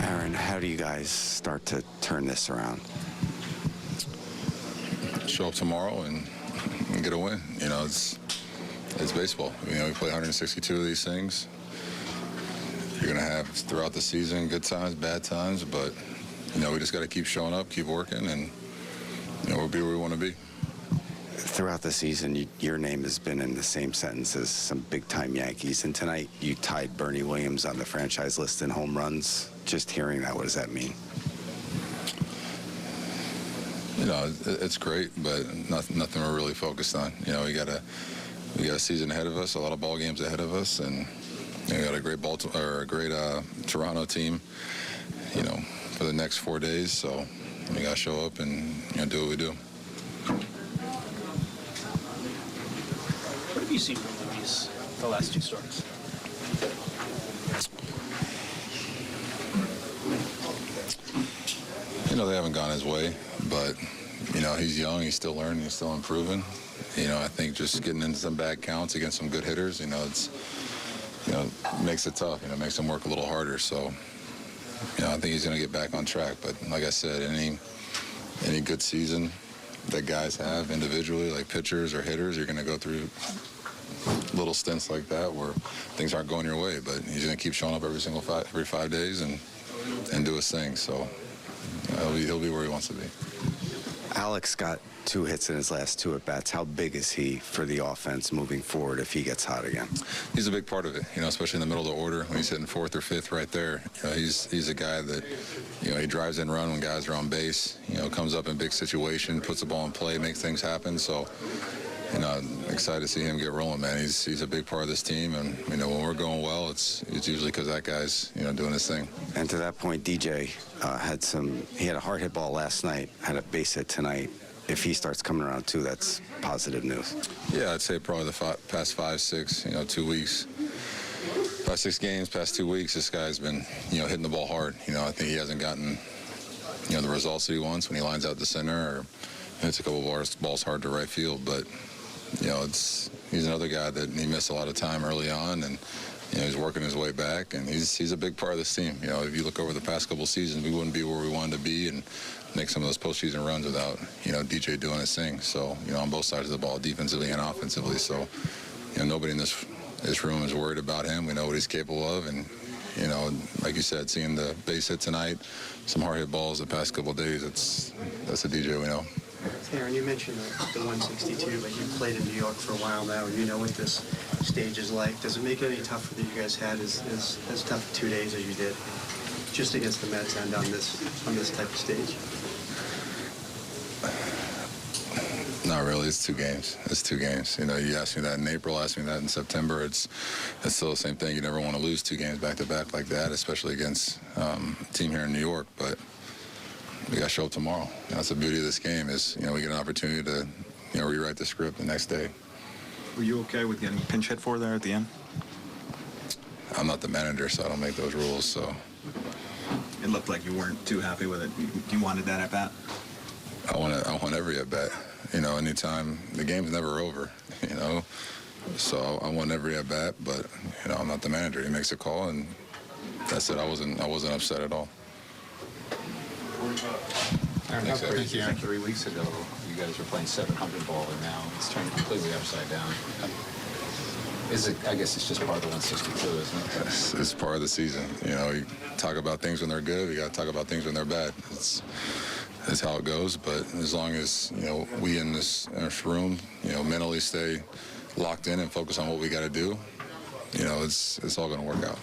Aaron, how do you guys start to turn this around? Show up tomorrow and get a win. You know, it's baseball. You know, we play 162 of these things. You're going to have throughout the season good times, bad times, but, you know, we just got to keep showing up, keep working, and, you know, we'll be where we want to be. Throughout the season, your name has been in the same sentence as some big-time Yankees, and tonight you tied Bernie Williams on the franchise list in home runs. Just hearing that, what does that mean? You know, it's great, but nothing we're really focused on. You know, we got a season ahead of us, a lot of ball games ahead of us, and we got a great Toronto team, you know, for the next 4 days. So we got to show up and, you know, do what we do. What have you seen from Luis the last two starts? You know, they haven't gone his way, but, you know, he's young, he's still learning, he's still improving. You know, I think just getting into some bad counts against some good hitters, you know, makes it tough, you know, makes him work a little harder. So, you know, I think he's going to get back on track. But like I said, any good season that guys have individually, like pitchers or hitters, you're going to go through little stints like that where things aren't going your way. But he's going to keep showing up every 5 days and do his thing. So he'll be where he wants to be. Alex got 2 hits in his last 2 at-bats. How big is he for the offense moving forward if he gets hot again? He's a big part of it, you know, especially in the middle of the order when he's hitting 4th or 5th right there. You know, he's a guy that, you know, he drives in run when guys are on base, you know, comes up in big situation, puts the ball in play, makes things happen. So, you know, I'm excited to see him get rolling, man. He's a big part of this team, and, you know, when we're going well, it's usually because that guy's, you know, doing his thing. And to that point, DJ he had a hard hit ball last night, had a base hit tonight. If he starts coming around too, that's positive news. Yeah, I'd say probably the past 5, 6, you know, 2 weeks. Past 6 games, past 2 weeks, this guy's been, you know, hitting the ball hard. You know, I think he hasn't gotten, you know, the results that he wants when he lines out the center or hits a couple balls hard to right field. But, you know, he's another guy that he missed a lot of time early on, and, you know, he's working his way back, and he's a big part of this team. You know, if you look over the past couple seasons, we wouldn't be where we wanted to be and make some of those postseason runs without, you know, DJ doing his thing. So, you know, on both sides of the ball, defensively and offensively. So, you know, nobody in this room is worried about him. We know what he's capable of, and, you know, like you said, seeing the base hit tonight, some hard hit balls the past couple of days, that's the DJ we know. Aaron, you mentioned the 162, but you've played in New York for a while now, and you know what this stage is like. Does it make it any tougher that you guys had as tough 2 days as you did, just against the Mets and on this type of stage? Not really. It's 2 games. It's 2 games. You know, you asked me that in April, asked me that in September. It's still the same thing. You never want to lose 2 games back-to-back like that, especially against a team here in New York. But we got to show up tomorrow. That's the beauty of this game is, you know, we get an opportunity to, you know, rewrite the script the next day. Were you okay with getting pinch hit for there at the end? I'm not the manager, so I don't make those rules. So it looked like you weren't too happy with it. You wanted that at bat? I want every at bat. You know, anytime the game's never over. You know, so I want every at bat. But you know, I'm not the manager. He makes a call, and that's it. I wasn't upset at all. Aaron, how crazy 3 weeks ago, you guys were playing 700 ball, and now it's turned completely upside down. I guess it's just part of the 162, isn't it? It's part of the season. You know, you talk about things when they're good, you got to talk about things when they're bad. That's how it goes. But as long as, you know, we in this room, you know, mentally stay locked in and focus on what we got to do, you know, it's all going to work out.